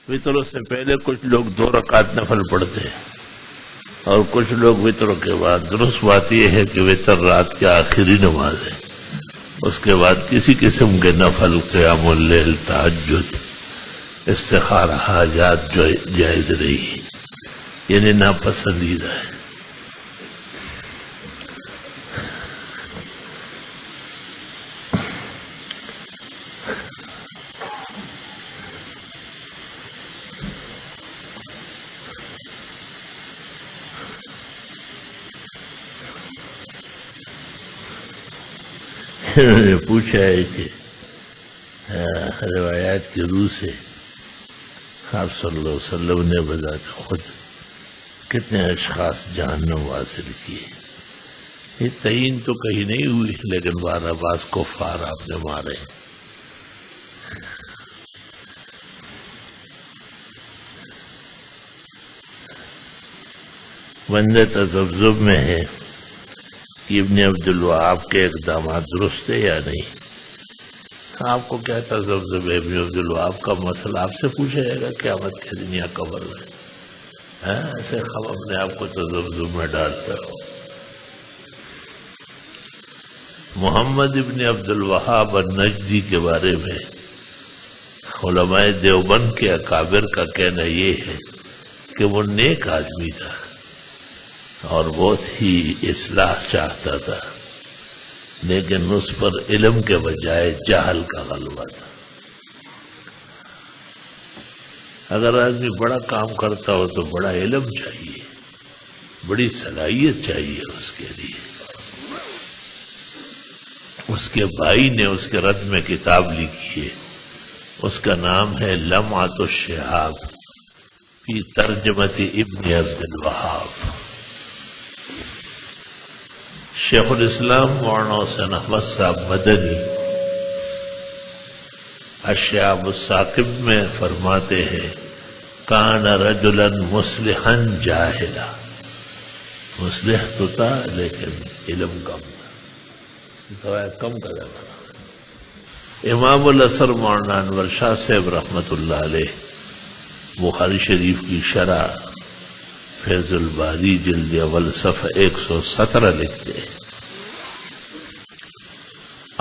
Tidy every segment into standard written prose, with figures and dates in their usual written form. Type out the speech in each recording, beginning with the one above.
وطروں سے پہلے کچھ لوگ 2 رکعت نفل پڑھتے ہیں اور کچھ لوگ وطروں کے بعد. درست بات یہ ہے کہ وطر رات کی آخری نماز ہے. اس کے بعد کسی قسم کے نفل، قیام اللیل، تہجد، استخارہ، حاجات جو جائز نہیں، یعنی ناپسندیدہ ہے. انہوں نے پوچھا ہے کہ روایات کی روح سے آپ صلی اللہ علیہ وسلم نے بذات خود کتنے اشخاص جہنم حاصل کیے. یہ تعین تو کہیں نہیں ہوئی، لیکن 12 باز کفار آپ نے مارے. بندے تذبذب میں ہے کہ ابن عبد الوہاب کے اقدامات درست ہے یا نہیں. آپ کو کیا تذبذب ہے؟ ابن عبد الوہاب کا مسئلہ آپ سے پوچھا جائے گا قیامت کے دن یا قبر میں. ایسے خب اپنے آپ کو تذبذب میں ڈالتا ہو. محمد ابن عبد الوہاب النجدی کے بارے میں علماء دیوبند کے اکابر کا کہنا یہ ہے کہ وہ نیک آدمی تھا اور بہت ہی اصلاح چاہتا تھا، لیکن اس پر علم کے بجائے جہل کا غلبہ تھا. اگر آدمی بڑا کام کرتا ہو تو بڑا علم چاہیے، بڑی صلاحیت چاہیے اس کے لیے. اس کے بھائی نے اس کے رد میں کتاب لکھی ہے، اس کا نام ہے لمعۃ الشہاب فی ترجمۃ ابن عبد الوہاب. شیخ الاسلام مولانا حسین احمد صاحب مدنی الشہاب الثاقب میں فرماتے ہیں کان رجلا مصلحا جاہلا. مصلح تو تھا لیکن علم کم تھا، کم کا تھا. امام الاثر مولانا انور شاہ صاحب رحمت اللہ علیہ بخاری شریف کی شرح فیض الباری جلد اول صفحہ 117 لکھتے ہیں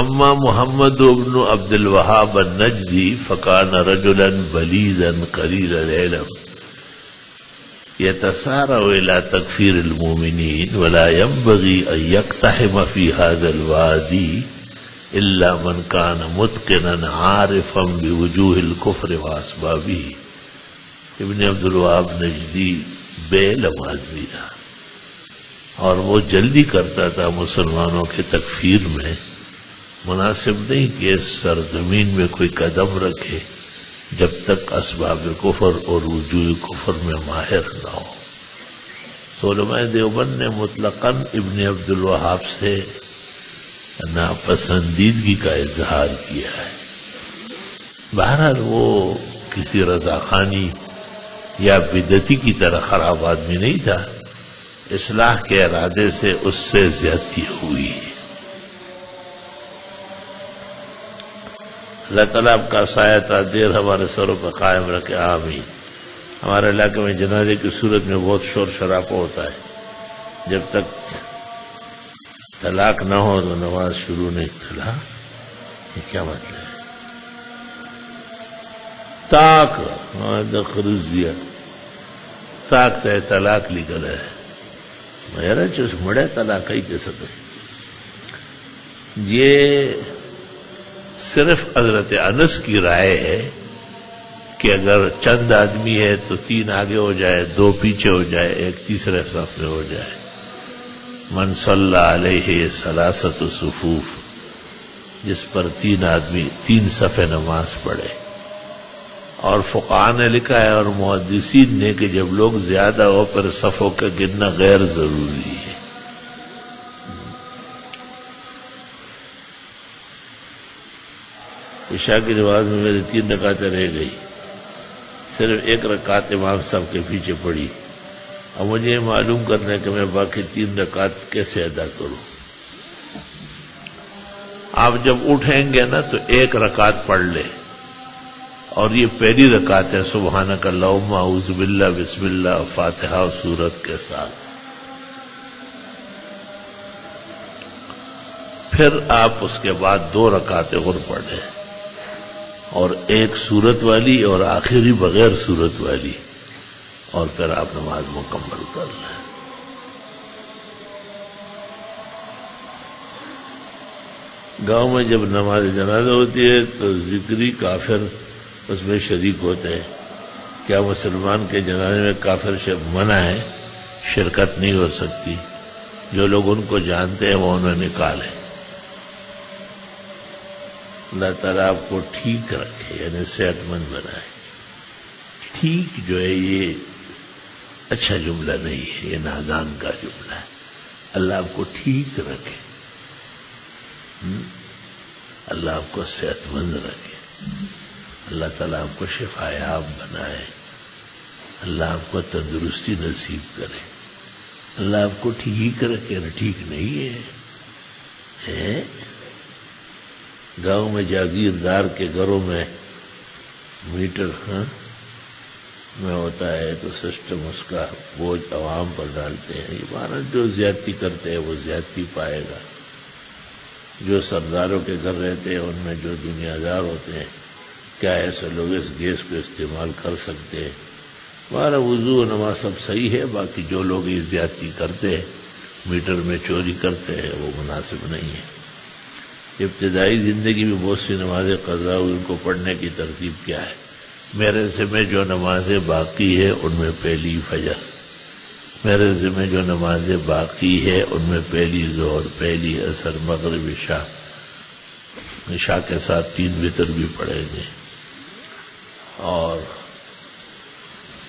اما محمد ابن عبد الوہاب النجدی فکان رجلا بلیدا قلیل العلم يتسارع الى تکفیر المؤمنین ولا ينبغي ان يقتحم في هذا الوادي الا من كان متقنا عارفا بوجوه الكفر واسبابه. ابن عبد الوہاب نجدی بے علم آدمی تھا اور وہ جلدی کرتا تھا مسلمانوں کے تکفیر میں. مناسب نہیں کہ اس سرزمین میں کوئی قدم رکھے جب تک اسباب کفر اور وجوہ کفر میں ماہر نہ ہو. تو علماء دیوبند نے مطلقاً ابن عبد الوہاب سے ناپسندیدگی کا اظہار کیا ہے. بہرحال وہ کسی رضاخانی یا بدعتی کی طرح خراب آدمی نہیں تھا، اصلاح کے ارادے سے اس سے زیادتی ہوئی. اللہ تعالیٰ آپ کا سایہ تا دیر ہمارے سروں پر قائم رکھے، آمین. ہمارے علاقے میں جنازے کی صورت میں بہت شور شرابہ ہوتا ہے. جب تک طلاق نہ ہو تو نماز شروع نہیں. طلاق یہ کیا مطلب ہے؟ طاق خروج دیا طاق تے طلاق لکھل ہے. میرا چیز مڑے طلاق ہی دے سکے. یہ صرف حضرت انس کی رائے ہے کہ اگر چند آدمی ہے تو 3 آگے ہو جائے، 2 پیچھے ہو جائے، 1 تیسرے صف میں ہو جائے. من صلی علیہ ثلاثۃ صفوف، جس پر 3 آدمی 3 صفیں نماز پڑھے. اور فقہاء نے لکھا ہے اور محدثین نے کہ جب لوگ زیادہ ہو پھر صفوں کا گننا غیر ضروری ہے. عشاء کی نماز میں میری 3 رکعتیں رہ گئی، صرف 1 رکعت امام صاحب کے پیچھے پڑی. اب مجھے یہ معلوم کرنا ہے کہ میں باقی 3 رکعت کیسے ادا کروں. آپ جب اٹھیں گے نا تو 1 رکعت پڑھ لے اور یہ پہلی رکعت ہے سبحانک اللہم اعوذ باللہ بسم اللہ فاتحہ اور سورت کے ساتھ. پھر آپ اس کے بعد 2 رکعتیں اور پڑھیں اور ایک سورت والی اور آخری بغیر سورت والی، اور پھر آپ نماز مکمل کر لیں. گاؤں میں جب نماز جنازہ ہوتی ہے تو ذکری کافر اس میں شریک ہوتے ہیں. کیا مسلمان کے جنازے میں کافر منع ہے؟ شرکت نہیں ہو سکتی. جو لوگ ان کو جانتے ہیں وہ انہیں نکالے. اللہ تعالیٰ آپ کو ٹھیک رکھے، یعنی صحت مند بنائے. ٹھیک جو ہے یہ اچھا جملہ نہیں ہے، یہ نادان کا جملہ ہے. اللہ آپ کو ٹھیک رکھے، اللہ آپ کو صحت مند رکھے، اللہ تعالیٰ آپ کو شفا یاب بنائے، اللہ آپ کو تندرستی نصیب کرے. اللہ آپ کو ٹھیک رکھے، ٹھیک نہیں ہے. گاؤں میں جاگیردار کے گھروں میں میٹر میں ہوتا ہے تو سسٹم اس کا بوجھ عوام پر ڈالتے ہیں. یہ مانا جو زیادتی کرتے ہیں وہ زیادتی پائے گا. جو سرداروں کے گھر رہتے ہیں ان میں جو دنیا دار ہوتے ہیں، کیا ایسے لوگ اس گیس کو استعمال کر سکتے ہیں؟ ہمارا وضو و نماز سب صحیح ہے، باقی جو لوگ یہ زیادتی کرتے ہیں، میٹر میں چوری کرتے ہیں، وہ مناسب نہیں ہے. ابتدائی زندگی میں بہت سی نمازیں قضا ہوئی، ان کو پڑھنے کی ترتیب کیا ہے؟ میرے ذمہ جو نمازیں باقی ہے ان میں پہلی فجر، میرے ذمہ جو نمازیں باقی ہے ان میں پہلی ظہر، پہلی عصر، مغرب، عشاء کے ساتھ 3 وتر بھی پڑھیں گے. اور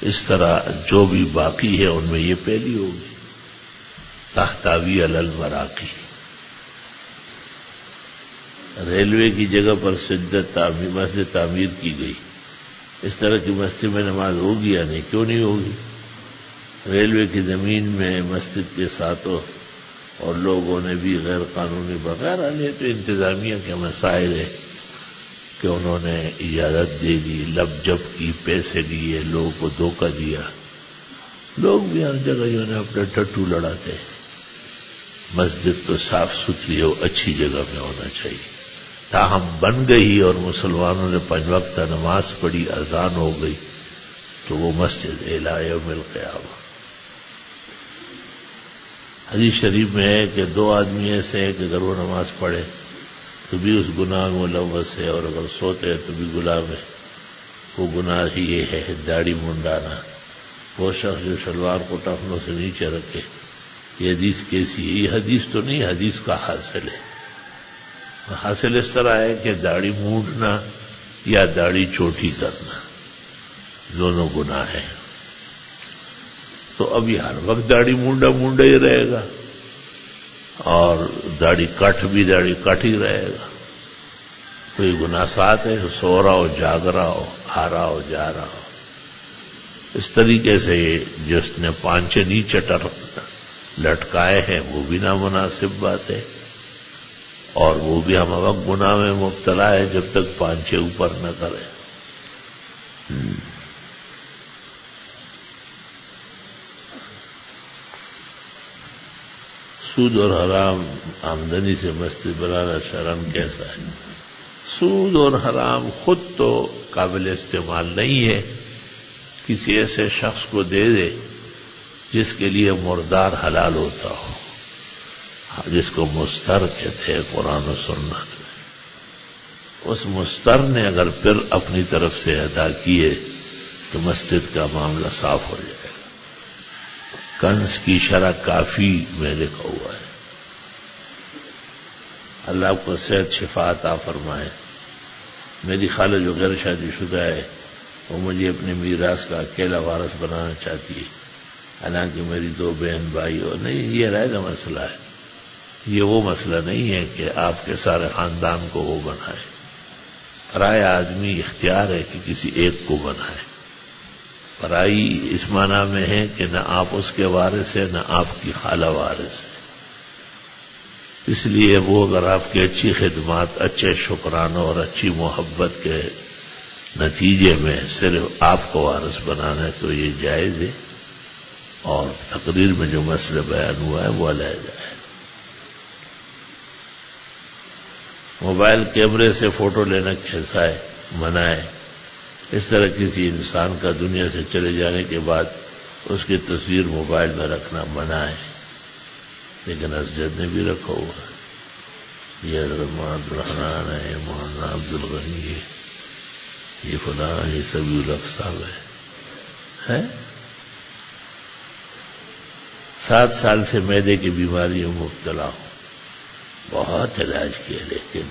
اس طرح جو بھی باقی ہے ان میں یہ پہلی ہوگی. تحتوی علی المراقی. ریلوے کی جگہ پر مسجد تعمیر کی گئی. اس طرح کی مسجد میں نماز ہوگی یا نہیں؟ کیوں نہیں ہوگی؟ ریلوے کی زمین میں مسجد کے ساتھوں اور لوگوں نے بھی غیر قانونی وغیرہ نے تو انتظامیہ کے مسائل ہے کہ انہوں نے اجازت دے دی، لب جب کی، پیسے دیے، لوگوں کو دھوکہ دیا. لوگ بھی ہر جگہ جو ہے اپنے ٹٹو لڑاتے ہیں. مسجد تو صاف ستھری ہو، اچھی جگہ میں ہونا چاہیے. تاہم بن گئی اور مسلمانوں نے 5 وقت نماز پڑھی، اذان ہو گئی، تو وہ مسجد الی یوم القیامہ. حدیث شریف میں ہے کہ 2 آدمی ایسے ہیں کہ اگر وہ نماز پڑھے تو بھی اس گناہ میں ملوث ہے، اور اگر سوتے ہیں تو بھی گناہ میں. وہ گناہ ہی یہ ہے داڑھی منڈانا. وہ شخص جو شلوار کو ٹخنوں سے نیچے رکھے. یہ حدیث کیسی ہے؟ یہ حدیث تو نہیں، حدیث کا حاصل ہے. حاصل اس طرح ہے کہ داڑھی مونڈنا یا داڑھی چوٹی کرنا دونوں گناہ ہیں. تو اب یہ ہر وقت داڑھی مونڈا ہی رہے گا، اور داڑھی کٹ ہی رہے گا. کوئی گناہ ساتھ ہے، سو رہا ہو، جاگ رہا ہو، آ رہا ہو، جا رہا ہو. اس طریقے سے جس نے پانچے نیچے لٹکائے ہیں وہ بھی نامناسب بات ہے، اور وہ بھی ہم وقت گناہ میں مبتلا ہے جب تک پانچے اوپر نہ کرے. سود اور حرام آمدنی سے مسجد بنانا شرعاً کیسا ہے؟ سود اور حرام خود تو قابل استعمال نہیں ہے. کسی ایسے شخص کو دے دے جس کے لیے مردار حلال ہوتا ہو، جس کو مستر کہتے ہیں قرآن و سنت میں. اس مستر نے اگر پھر اپنی طرف سے ادا کیے تو مسجد کا معاملہ صاف ہو جائے گا. کنز کی شرح کافی میں لکھا ہوا ہے. اللہ آپ کو صحت شفا عطا فرمائے. میری خالہ جو غیر شادی شدہ ہے وہ مجھے اپنے میراث کا اکیلا وارث بنانا چاہتی ہے، حالانکہ میری 2 بہن بھائی ہو. نہیں، یہ رائے کا مسئلہ ہے، یہ وہ مسئلہ نہیں ہے کہ آپ کے سارے خاندان کو وہ بنائے. پرائی آدمی اختیار ہے کہ کسی ایک کو بنائے. پرائی اس معنی میں ہے کہ نہ آپ اس کے وارث ہیں نہ آپ کی خالہ وارث ہے. اس لیے وہ اگر آپ کی اچھی خدمات، اچھے شکرانوں اور اچھی محبت کے نتیجے میں صرف آپ کو وارث بنانا ہے تو یہ جائز ہے، اور تقریر میں جو مسئلہ بیان ہوا ہے وہ علیحدہ ہے۔ موبائل کیمرے سے فوٹو لینا کیسا ہے؟ منع ہے۔ اس طرح کسی انسان کا دنیا سے چلے جانے کے بعد اس کی تصویر موبائل میں رکھنا منع ہے، لیکن اسجد نے بھی رکھا ہوا ہے۔ یہ حضرت مولانا عبدالرحمن ہے، مولانا عبدالغنی ہے، یہ فلاں، یہ سبی الحق صاحب ہے۔ 7 سال سے معدے کی بیماریوں میں مبتلا ہوں، بہت علاج کیا، لیکن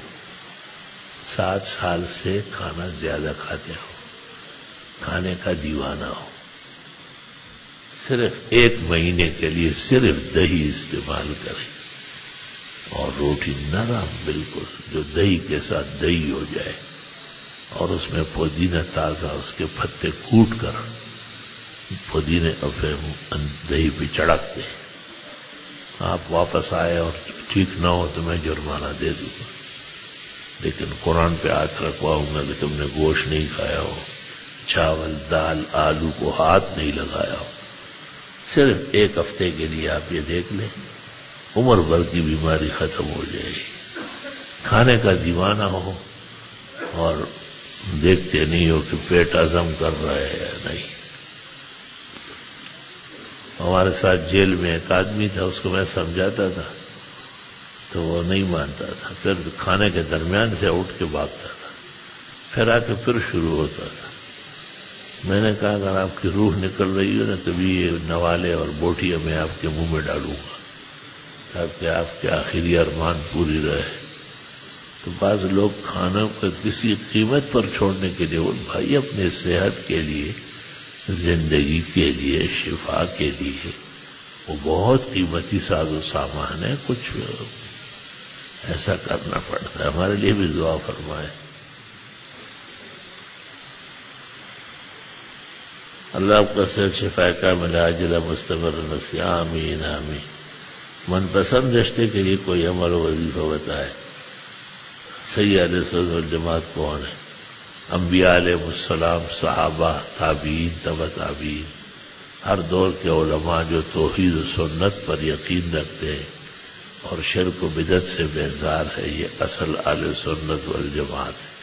7 سال سے کھانا زیادہ کھاتے ہو، کھانے کا دیوانہ ہو۔ صرف 1 مہینے کے لیے صرف دہی استعمال کریں، اور روٹی نرم بالکل، جو دہی کے ساتھ دہی ہو جائے، اور اس میں پودینہ تازہ، اس کے پتے کوٹ کر پودینے دہی پہ چڑک دیں۔ آپ واپس آئے اور ٹھیک نہ ہو تو میں جرمانہ دے دوں گا، لیکن قرآن پہ ہاتھ رکھواؤں گا کہ تم نے گوشت نہیں کھایا ہو، چاول دال آلو کو ہاتھ نہیں لگایا ہو۔ صرف 1 ہفتے کے لیے آپ یہ دیکھ لیں، عمر بھر کی بیماری ختم ہو جائے گی۔ کھانے کا دیوانہ ہو اور دیکھتے نہیں ہو کہ پیٹ ہضم کر رہا ہے یا نہیں۔ ہمارے ساتھ جیل میں ایک آدمی تھا، اس کو میں سمجھاتا تھا تو وہ نہیں مانتا تھا، پھر کھانے کے درمیان سے اٹھ کے بھاگتا تھا، پھر آ کے پھر شروع ہوتا تھا۔ میں نے کہا اگر آپ کی روح نکل رہی ہو نا تبھی یہ نوالے اور بوٹیاں میں آپ کے منہ میں ڈالوں گا تاکہ آپ کے آخری ارمان پوری رہے۔ تو بعض لوگ کھانا کو کسی قیمت پر چھوڑنے کے لیے، بھائی اپنے صحت کے لیے، زندگی کے لیے، شفا کے لیے وہ بہت قیمتی ساز و سامان ہے، کچھ ایسا کرنا پڑتا ہے۔ ہمارے لیے بھی دعا فرمائے۔ اللہ آپ کا صحت شفا کاملہ عاجلہ مستمر نصیب، آمین آمین۔ من پسند رشتے کے لیے کوئی عمل و وظیفہ بتائے۔ صحیح اہل سنت والجماعت کون ہے؟ انبیاء علیہ السلام، صحابہ، تابعین، تبع تابعین، ہر دور کے علماء جو توحید و سنت پر یقین رکھتے ہیں اور شرک و بدعت سے بیزار ہے، یہ اصل اہل سنت والجماعت ہے۔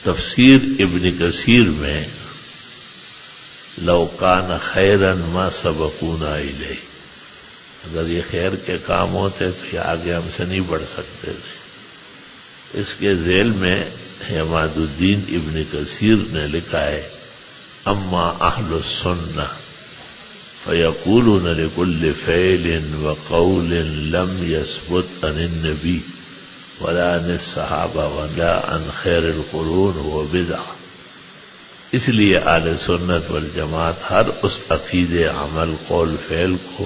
تفسیر ابن کثیر میں لو کان خیرا ما سبقونا الیہ، اگر یہ خیر کے کام ہوتے تو یہ آگے ہم سے نہیں بڑھ سکتے تھے۔ اس کے ذیل میں عماد الدین ابن کثیر نے لکھا ہے، اما اہل السنہ فیقولون لکل فعل وقول لم یثبت عن النبی ولا عن الصحابہ ولا عن خیر القرون هو بدعہ۔ اس لیے اہل سنت والجماعت ہر اس عقیدے، عمل، قول، فعل کو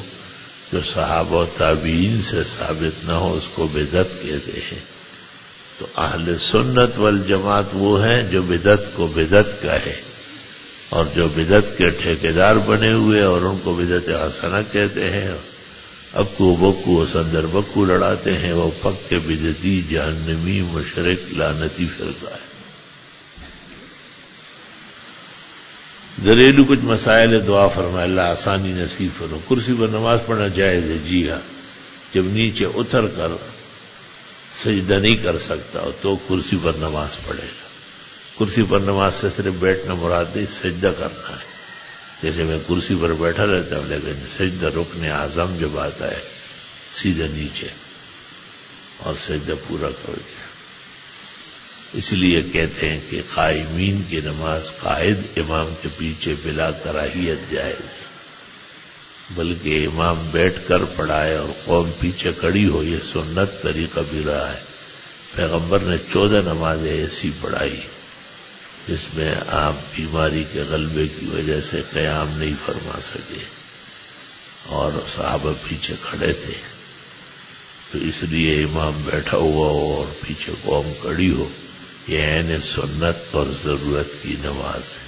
جو صحابہ و تابعین سے ثابت نہ ہو اس کو بدعت کہتے ہیں۔ تو اہل سنت والجماعت وہ ہیں جو بدعت کو بدعت کہے، اور جو بدعت کے ٹھیکیدار بنے ہوئے اور ان کو بدعت حسنہ کہتے ہیں، اکو بکو سندر بکو لڑاتے ہیں، وہ پکے بدعتی جہنمی مشرک لعنتی فرقہ ہے۔ گھریلو کچھ مسائل دعا فرمائے، اللہ آسانی نصیب فرمائے۔ کرسی پر نماز پڑھنا جائز ہے؟ جی ہاں، جب نیچے اتر کر سجدہ نہیں کر سکتا تو کرسی پر نماز پڑھے گا۔ کرسی پر نماز سے صرف بیٹھنا مراد نہیں، سجدہ کرنا ہے۔ جیسے میں کرسی پر بیٹھا رہتا ہوں لیکن سجدہ رکن اعظم جب آتا ہے سیدھا نیچے اور سجدہ پورا کر دیا۔ اس لیے کہتے ہیں کہ قائمین کی نماز قائد امام کے پیچھے بلا کراہیت جائز ہے، بلکہ امام بیٹھ کر پڑھائے اور قوم پیچھے کھڑی ہو، یہ سنت طریقہ بھی رہا ہے۔ پیغمبر نے 14 نمازیں ایسی پڑھائی جس میں آپ بیماری کے غلبے کی وجہ سے قیام نہیں فرما سکے اور صحابہ پیچھے کھڑے تھے، تو اس لیے امام بیٹھا ہوا ہو اور پیچھے قوم کھڑی ہو، یہ عین سنت اور ضرورت کی نماز ہے۔